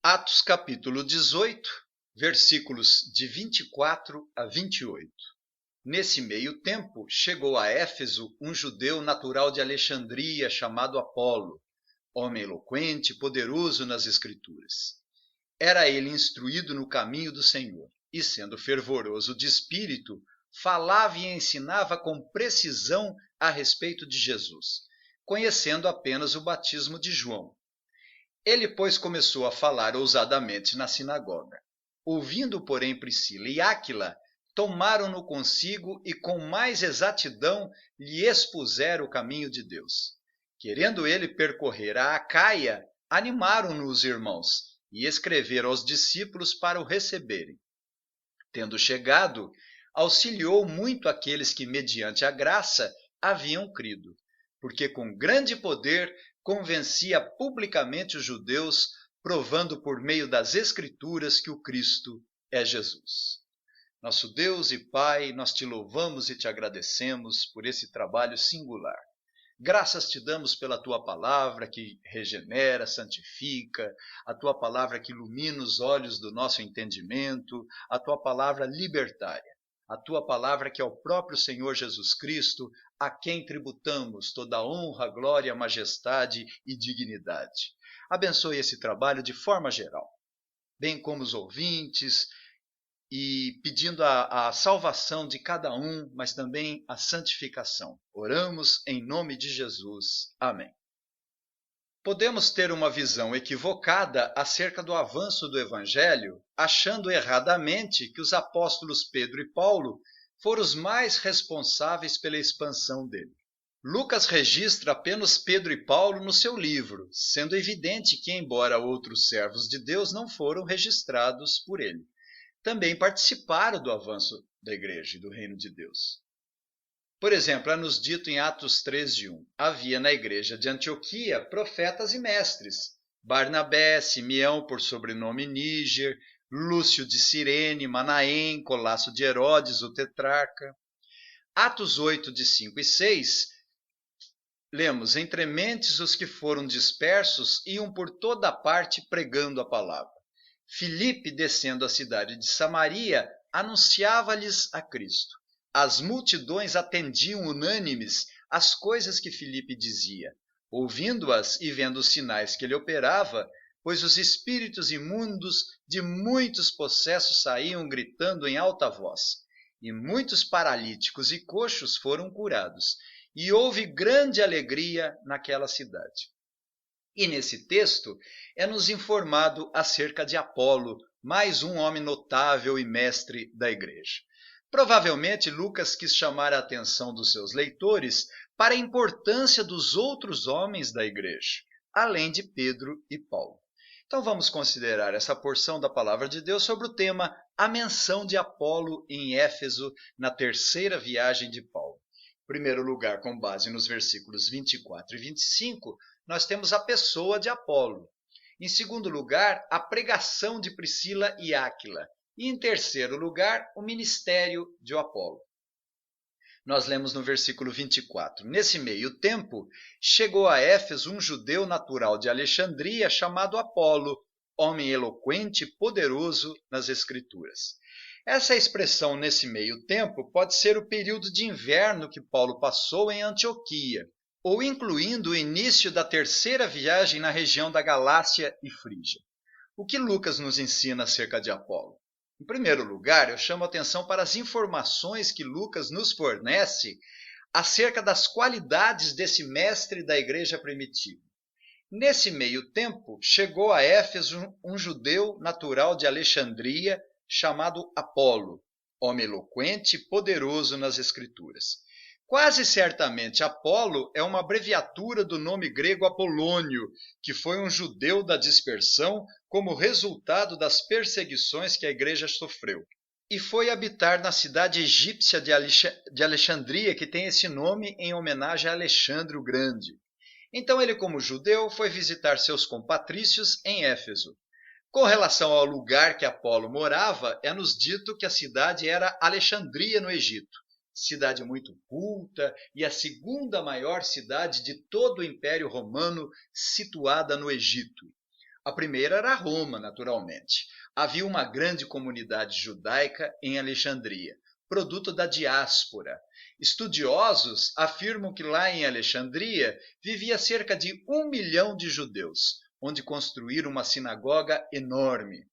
Atos capítulo 18, versículos de 24 a 28. Nesse meio tempo, chegou a Éfeso um judeu natural de Alexandria chamado Apolo, homem eloquente e poderoso nas Escrituras. Era ele instruído no caminho do Senhor, e sendo fervoroso de espírito, falava e ensinava com precisão a respeito de Jesus, conhecendo apenas o batismo de João. Ele, pois, começou a falar ousadamente na sinagoga. Ouvindo, porém, Priscila e Áquila, tomaram-no consigo e com mais exatidão lhe expuseram o caminho de Deus. Querendo ele percorrer a Acaia, animaram-no os irmãos e escreveram aos discípulos para o receberem. Tendo chegado, auxiliou muito aqueles que, mediante a graça, haviam crido, porque com grande poder convencia publicamente os judeus, provando por meio das Escrituras que o Cristo é Jesus. Nosso Deus e Pai, nós te louvamos e te agradecemos por esse trabalho singular. Graças te damos pela tua palavra que regenera, santifica, a tua palavra que ilumina os olhos do nosso entendimento, a tua palavra libertária, a tua palavra que é o próprio Senhor Jesus Cristo, a quem tributamos toda a honra, glória, majestade e dignidade. Abençoe esse trabalho de forma geral, bem como os ouvintes, e pedindo a salvação de cada um, mas também a santificação. Oramos em nome de Jesus. Amém. Podemos ter uma visão equivocada acerca do avanço do Evangelho, achando erradamente que os apóstolos Pedro e Paulo foram os mais responsáveis pela expansão dele. Lucas registra apenas Pedro e Paulo no seu livro, sendo evidente que, embora outros servos de Deus não foram registrados por ele, também participaram do avanço da igreja e do reino de Deus. Por exemplo, é-nos dito em Atos 13:1, havia na igreja de Antioquia profetas e mestres, Barnabé, Simeão, por sobrenome Níger, Lúcio de Cirene, Manaém, Colasso de Herodes, o tetrarca. Atos 8, de 5 e 6, lemos, entre mentes os que foram dispersos iam por toda parte pregando a palavra. Filipe, descendo a cidade de Samaria, anunciava-lhes a Cristo. As multidões atendiam unânimes às coisas que Filipe dizia, ouvindo-as e vendo os sinais que ele operava, pois os espíritos imundos de muitos possessos saíam gritando em alta voz, e muitos paralíticos e coxos foram curados, e houve grande alegria naquela cidade. E nesse texto é-nos informado acerca de Apolo, mais um homem notável e mestre da igreja. Provavelmente Lucas quis chamar a atenção dos seus leitores para a importância dos outros homens da igreja, além de Pedro e Paulo. Então vamos considerar essa porção da palavra de Deus sobre o tema A menção de Apolo em Éfeso na terceira viagem de Paulo. Em primeiro lugar, com base nos versículos 24 e 25, nós temos a pessoa de Apolo. Em segundo lugar, a pregação de Priscila e Áquila. E em terceiro lugar, o ministério de Apolo. Nós lemos no versículo 24. Nesse meio tempo, chegou a Éfeso um judeu natural de Alexandria chamado Apolo, homem eloquente e poderoso nas Escrituras. Essa expressão nesse meio tempo pode ser o período de inverno que Paulo passou em Antioquia, ou incluindo o início da terceira viagem na região da Galácia e Frígia. O que Lucas nos ensina acerca de Apolo? Em primeiro lugar, eu chamo a atenção para as informações que Lucas nos fornece acerca das qualidades desse mestre da igreja primitiva. Nesse meio tempo, chegou a Éfeso um judeu natural de Alexandria chamado Apolo, homem eloquente e poderoso nas Escrituras. Quase certamente Apolo é uma abreviatura do nome grego Apolônio, que foi um judeu da dispersão como resultado das perseguições que a igreja sofreu. E foi habitar na cidade egípcia de Alexandria, que tem esse nome em homenagem a Alexandre o Grande. Então ele, como judeu, foi visitar seus compatrícios em Éfeso. Com relação ao lugar que Apolo morava, é-nos dito que a cidade era Alexandria, no Egito. Cidade muito culta e a segunda maior cidade de todo o Império Romano, situada no Egito. A primeira era Roma, naturalmente. Havia uma grande comunidade judaica em Alexandria, produto da diáspora. Estudiosos afirmam que lá em Alexandria vivia cerca de 1 milhão de judeus, onde construíram uma sinagoga enorme.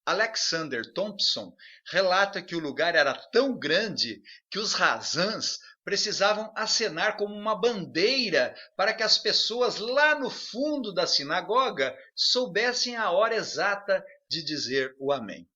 Alexander Thompson relata que o lugar era tão grande que os razãs precisavam acenar como uma bandeira para que as pessoas lá no fundo da sinagoga soubessem a hora exata de dizer o amém.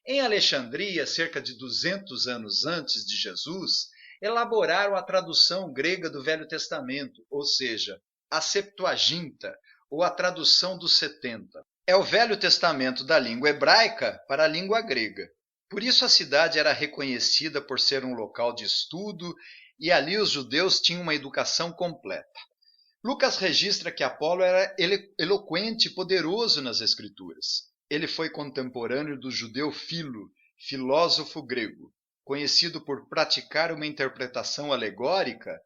Em Alexandria, cerca de 200 anos antes de Jesus, elaboraram a tradução grega do Velho Testamento, ou seja, a Septuaginta, ou a tradução dos 70. É o Velho Testamento da língua hebraica para a língua grega. Por isso a cidade era reconhecida por ser um local de estudo e ali os judeus tinham uma educação completa. Lucas registra que Apolo era eloquente e poderoso nas Escrituras. Ele foi contemporâneo do judeu Filo, filósofo grego. Conhecido por praticar uma interpretação alegórica,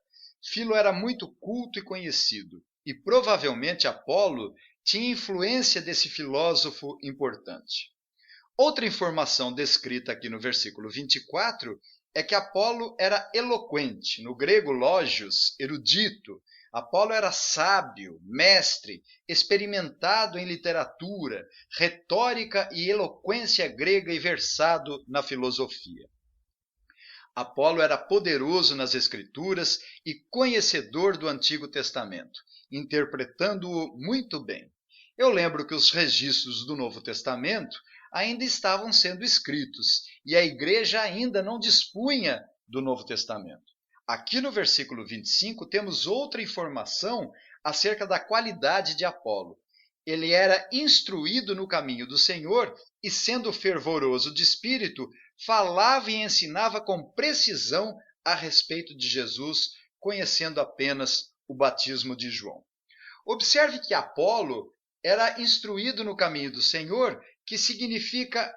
Filo era muito culto e conhecido, e provavelmente Apolo tinha influência desse filósofo importante. Outra informação descrita aqui no versículo 24 é que Apolo era eloquente, no grego lógios, erudito. Apolo era sábio, mestre, experimentado em literatura, retórica e eloquência grega e versado na filosofia. Apolo era poderoso nas Escrituras e conhecedor do Antigo Testamento, interpretando-o muito bem. Eu lembro que os registros do Novo Testamento ainda estavam sendo escritos e a igreja ainda não dispunha do Novo Testamento. Aqui no versículo 25 temos outra informação acerca da qualidade de Apolo. Ele era instruído no caminho do Senhor e, sendo fervoroso de espírito, falava e ensinava com precisão a respeito de Jesus, conhecendo apenas o batismo de João. Observe que Apolo era instruído no caminho do Senhor, que significa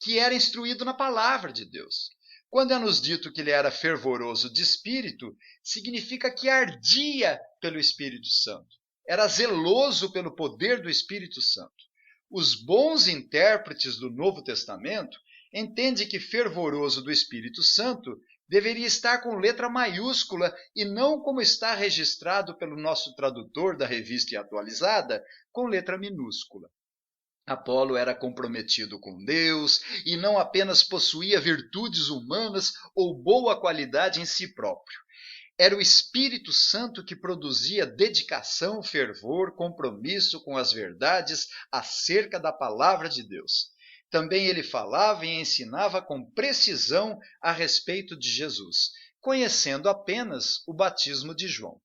que era instruído na palavra de Deus. Quando é nos dito que ele era fervoroso de espírito, significa que ardia pelo Espírito Santo. Era zeloso pelo poder do Espírito Santo. Os bons intérpretes do Novo Testamento entendem que fervoroso do Espírito Santo deveria estar com letra maiúscula e não como está registrado pelo nosso tradutor da Revista Atualizada, com letra minúscula. Apolo era comprometido com Deus e não apenas possuía virtudes humanas ou boa qualidade em si próprio. Era o Espírito Santo que produzia dedicação, fervor, compromisso com as verdades acerca da palavra de Deus. Também ele falava e ensinava com precisão a respeito de Jesus, conhecendo apenas o batismo de João.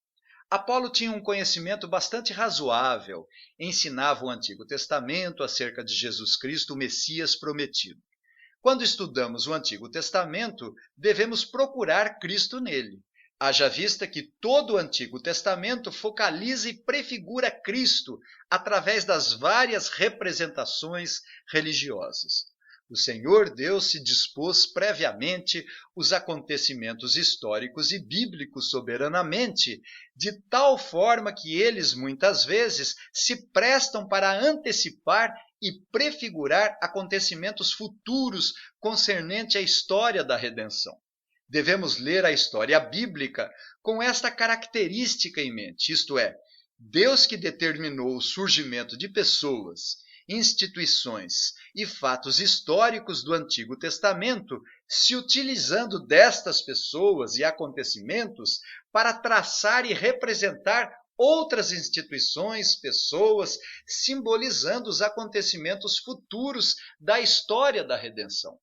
Apolo tinha um conhecimento bastante razoável, ensinava o Antigo Testamento acerca de Jesus Cristo, o Messias prometido. Quando estudamos o Antigo Testamento, devemos procurar Cristo nele. Haja vista que todo o Antigo Testamento focaliza e prefigura Cristo através das várias representações religiosas. O Senhor Deus se dispôs previamente os acontecimentos históricos e bíblicos soberanamente, de tal forma que eles, muitas vezes, se prestam para antecipar e prefigurar acontecimentos futuros concernente à história da redenção. Devemos ler a história bíblica com esta característica em mente, isto é, Deus que determinou o surgimento de pessoas, instituições e fatos históricos do Antigo Testamento, se utilizando destas pessoas e acontecimentos para traçar e representar outras instituições, pessoas, simbolizando os acontecimentos futuros da história da redenção.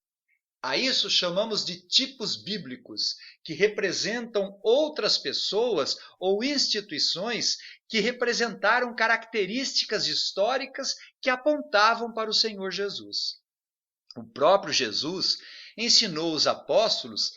A isso chamamos de tipos bíblicos, que representam outras pessoas ou instituições que representaram características históricas que apontavam para o Senhor Jesus. O próprio Jesus ensinou os apóstolos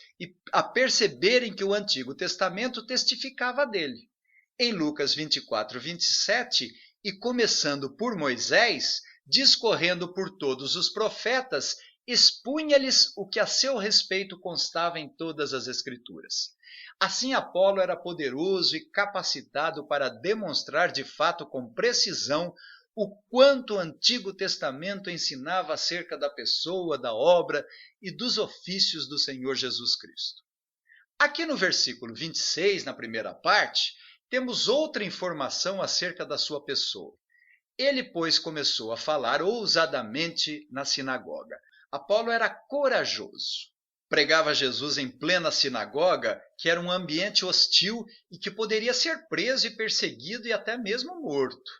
a perceberem que o Antigo Testamento testificava dele. Em Lucas 24, 27, e começando por Moisés, discorrendo por todos os profetas, expunha-lhes o que a seu respeito constava em todas as Escrituras. Assim, Apolo era poderoso e capacitado para demonstrar de fato com precisão o quanto o Antigo Testamento ensinava acerca da pessoa, da obra e dos ofícios do Senhor Jesus Cristo. Aqui no versículo 26, na primeira parte, temos outra informação acerca da sua pessoa. Ele, pois, começou a falar ousadamente na sinagoga. Apolo era corajoso. Pregava Jesus em plena sinagoga, que era um ambiente hostil e que poderia ser preso e perseguido e até mesmo morto.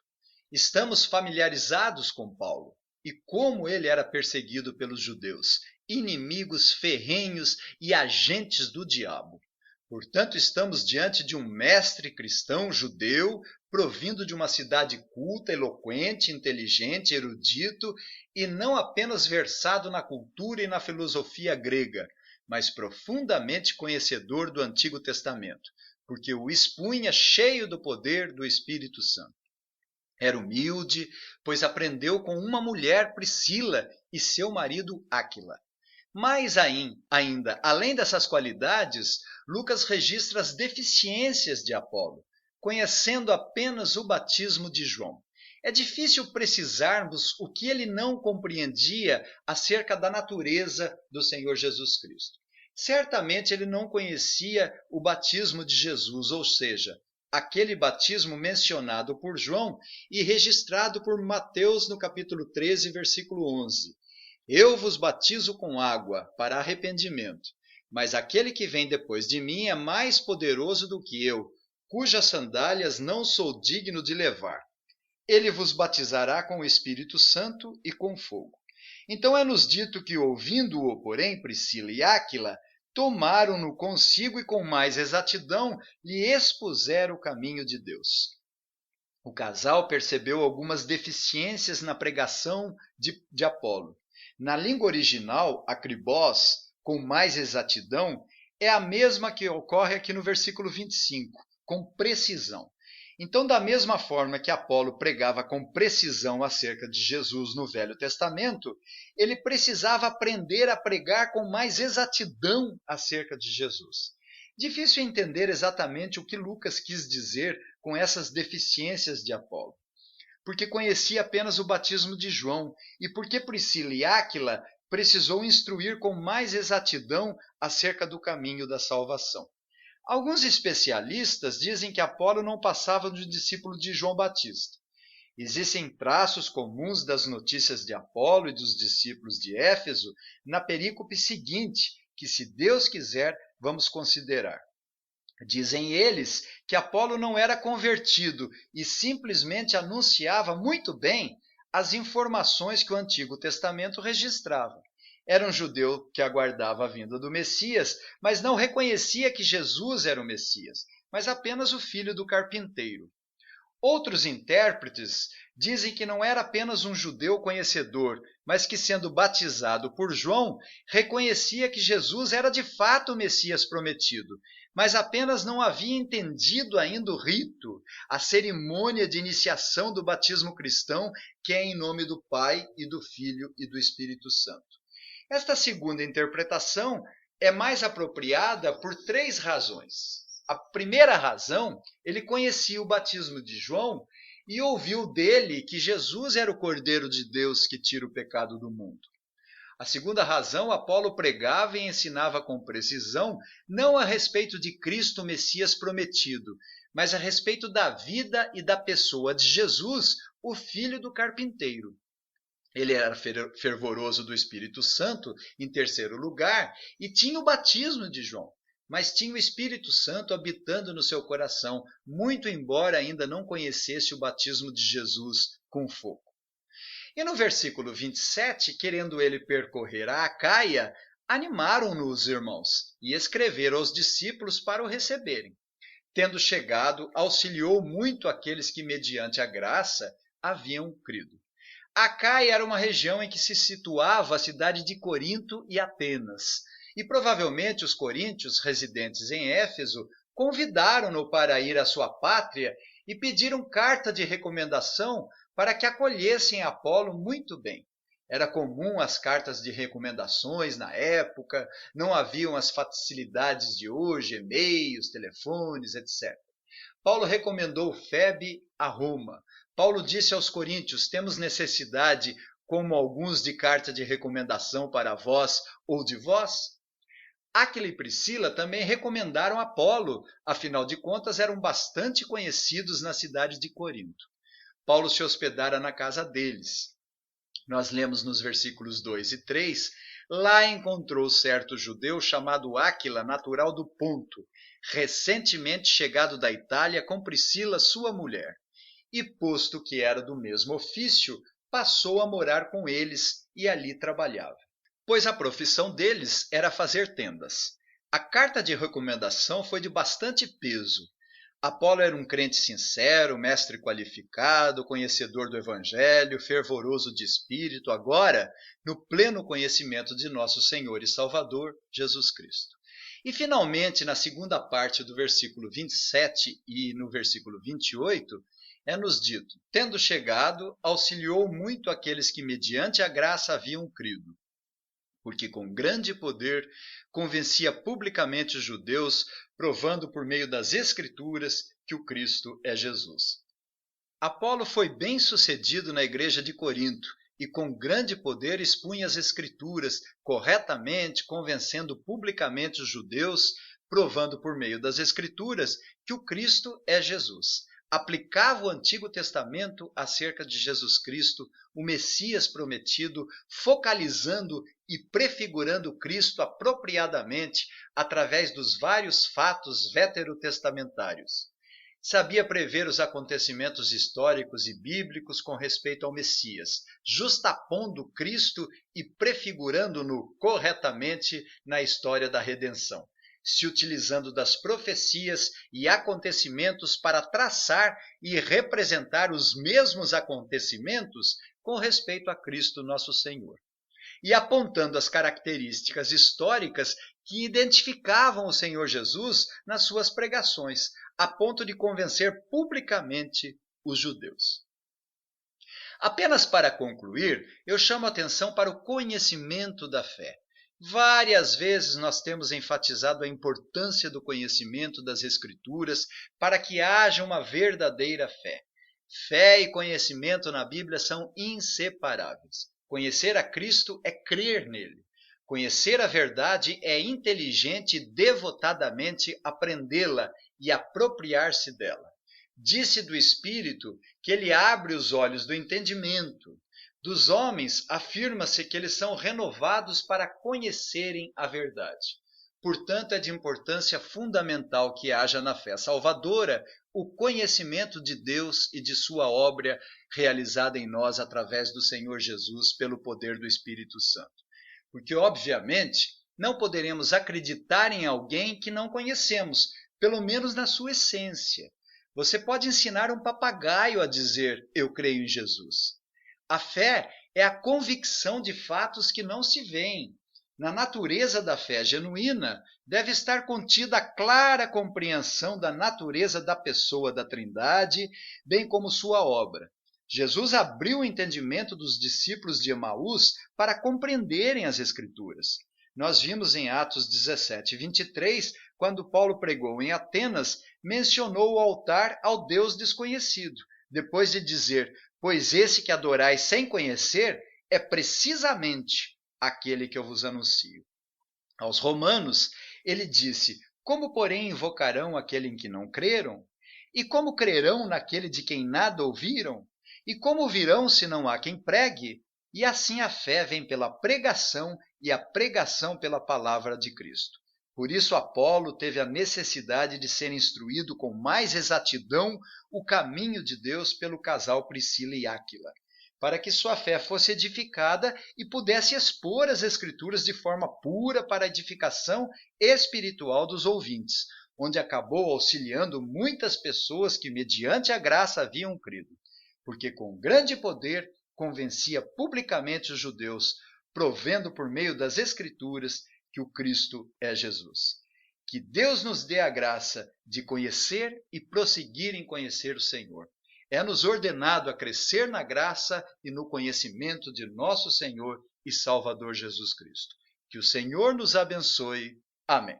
Estamos familiarizados com Paulo e como ele era perseguido pelos judeus, inimigos ferrenhos e agentes do diabo. Portanto, estamos diante de um mestre cristão judeu, provindo de uma cidade culta, eloquente, inteligente, erudito e não apenas versado na cultura e na filosofia grega, mas profundamente conhecedor do Antigo Testamento, porque o expunha cheio do poder do Espírito Santo. Era humilde, pois aprendeu com uma mulher, Priscila, e seu marido Áquila. Mais ainda, além dessas qualidades, Lucas registra as deficiências de Apolo, conhecendo apenas o batismo de João. É difícil precisarmos o que ele não compreendia acerca da natureza do Senhor Jesus Cristo. Certamente ele não conhecia o batismo de Jesus, ou seja, aquele batismo mencionado por João e registrado por Mateus no capítulo 13, versículo 11. Eu vos batizo com água para arrependimento, mas aquele que vem depois de mim é mais poderoso do que eu, cujas sandálias não sou digno de levar. Ele vos batizará com o Espírito Santo e com fogo. Então é-nos dito que, ouvindo-o, porém, Priscila e Áquila, tomaram-no consigo e com mais exatidão lhe expuseram o caminho de Deus. O casal percebeu algumas deficiências na pregação de Apolo. Na língua original, akribós, com mais exatidão, é a mesma que ocorre aqui no versículo 25, com precisão. Então, da mesma forma que Apolo pregava com precisão acerca de Jesus no Velho Testamento, ele precisava aprender a pregar com mais exatidão acerca de Jesus. Difícil entender exatamente o que Lucas quis dizer com essas deficiências de Apolo, porque conhecia apenas o batismo de João e porque Priscila e Áquila precisou instruir com mais exatidão acerca do caminho da salvação. Alguns especialistas dizem que Apolo não passava de discípulo de João Batista. Existem traços comuns das notícias de Apolo e dos discípulos de Éfeso na perícope seguinte, que, se Deus quiser, vamos considerar. Dizem eles que Apolo não era convertido e simplesmente anunciava muito bem as informações que o Antigo Testamento registrava. Era um judeu que aguardava a vinda do Messias, mas não reconhecia que Jesus era o Messias, mas apenas o filho do carpinteiro. Outros intérpretes dizem que não era apenas um judeu conhecedor, mas que, sendo batizado por João, reconhecia que Jesus era de fato o Messias prometido, mas apenas não havia entendido ainda o rito, a cerimônia de iniciação do batismo cristão, que é em nome do Pai e do Filho e do Espírito Santo. Esta segunda interpretação é mais apropriada por 3 razões. A primeira razão, ele conhecia o batismo de João e ouviu dele que Jesus era o Cordeiro de Deus que tira o pecado do mundo. A segunda razão, Apolo pregava e ensinava com precisão, não a respeito de Cristo Messias prometido, mas a respeito da vida e da pessoa de Jesus, o filho do carpinteiro. Ele era fervoroso do Espírito Santo, em terceiro lugar, e tinha o batismo de João, mas tinha o Espírito Santo habitando no seu coração, muito embora ainda não conhecesse o batismo de Jesus com fogo. E no versículo 27, querendo ele percorrer a Acaia, animaram-no os irmãos e escreveram aos discípulos para o receberem. Tendo chegado, auxiliou muito aqueles que, mediante a graça, haviam crido. Acaia era uma região em que se situava a cidade de Corinto e Atenas, e provavelmente os coríntios residentes em Éfeso convidaram-no para ir à sua pátria e pediram carta de recomendação para que acolhessem Apolo muito bem. Era comum as cartas de recomendações na época, não haviam as facilidades de hoje, e-mails, telefones, etc. Paulo recomendou Febe a Roma. Paulo disse aos coríntios: temos necessidade, como alguns, de carta de recomendação para vós ou de vós? Áquila e Priscila também recomendaram Apolo, afinal de contas eram bastante conhecidos na cidade de Corinto. Paulo se hospedara na casa deles. Nós lemos nos versículos 2 e 3, lá encontrou certo judeu chamado Áquila, natural do Ponto, recentemente chegado da Itália com Priscila, sua mulher. E posto que era do mesmo ofício, passou a morar com eles e ali trabalhava, pois a profissão deles era fazer tendas. A carta de recomendação foi de bastante peso. Apolo era um crente sincero, mestre qualificado, conhecedor do Evangelho, fervoroso de espírito, agora no pleno conhecimento de nosso Senhor e Salvador, Jesus Cristo. E finalmente, na segunda parte do versículo 27 e no versículo 28, é-nos dito: tendo chegado, auxiliou muito aqueles que mediante a graça haviam crido, porque com grande poder convencia publicamente os judeus, provando por meio das Escrituras que o Cristo é Jesus. Apolo foi bem sucedido na igreja de Corinto e com grande poder expunha as Escrituras corretamente, convencendo publicamente os judeus, provando por meio das Escrituras que o Cristo é Jesus. Aplicava o Antigo Testamento acerca de Jesus Cristo, o Messias prometido, focalizando e prefigurando Cristo apropriadamente através dos vários fatos veterotestamentários. Sabia prever os acontecimentos históricos e bíblicos com respeito ao Messias, justapondo Cristo e prefigurando-no corretamente na história da redenção, se utilizando das profecias e acontecimentos para traçar e representar os mesmos acontecimentos com respeito a Cristo nosso Senhor, e apontando as características históricas que identificavam o Senhor Jesus nas suas pregações, a ponto de convencer publicamente os judeus. Apenas para concluir, eu chamo a atenção para o conhecimento da fé. Várias vezes nós temos enfatizado a importância do conhecimento das Escrituras para que haja uma verdadeira fé. Fé e conhecimento na Bíblia são inseparáveis. Conhecer a Cristo é crer nele. Conhecer a verdade é inteligente e devotadamente aprendê-la e apropriar-se dela. Disse do Espírito que ele abre os olhos do entendimento. Dos homens, afirma-se que eles são renovados para conhecerem a verdade. Portanto, é de importância fundamental que haja na fé salvadora o conhecimento de Deus e de sua obra realizada em nós através do Senhor Jesus pelo poder do Espírito Santo. Porque, obviamente, não poderemos acreditar em alguém que não conhecemos, pelo menos na sua essência. Você pode ensinar um papagaio a dizer: eu creio em Jesus. A fé é a convicção de fatos que não se veem. Na natureza da fé genuína, deve estar contida a clara compreensão da natureza da pessoa da Trindade, bem como sua obra. Jesus abriu o entendimento dos discípulos de Emaús para compreenderem as Escrituras. Nós vimos em Atos 17, 23, quando Paulo pregou em Atenas, mencionou o altar ao Deus desconhecido, depois de dizer: pois esse que adorais sem conhecer é precisamente aquele que eu vos anuncio. Aos Romanos, ele disse: como, porém, invocarão aquele em que não creram? E como crerão naquele de quem nada ouviram? E como virão se não há quem pregue? E assim a fé vem pela pregação e a pregação pela palavra de Cristo. Por isso Apolo teve a necessidade de ser instruído com mais exatidão o caminho de Deus pelo casal Priscila e Áquila, para que sua fé fosse edificada e pudesse expor as Escrituras de forma pura para a edificação espiritual dos ouvintes, onde acabou auxiliando muitas pessoas que mediante a graça haviam crido, porque com grande poder convencia publicamente os judeus, provendo por meio das Escrituras que o Cristo é Jesus. Que Deus nos dê a graça de conhecer e prosseguir em conhecer o Senhor. É-nos ordenado a crescer na graça e no conhecimento de nosso Senhor e Salvador Jesus Cristo. Que o Senhor nos abençoe. Amém.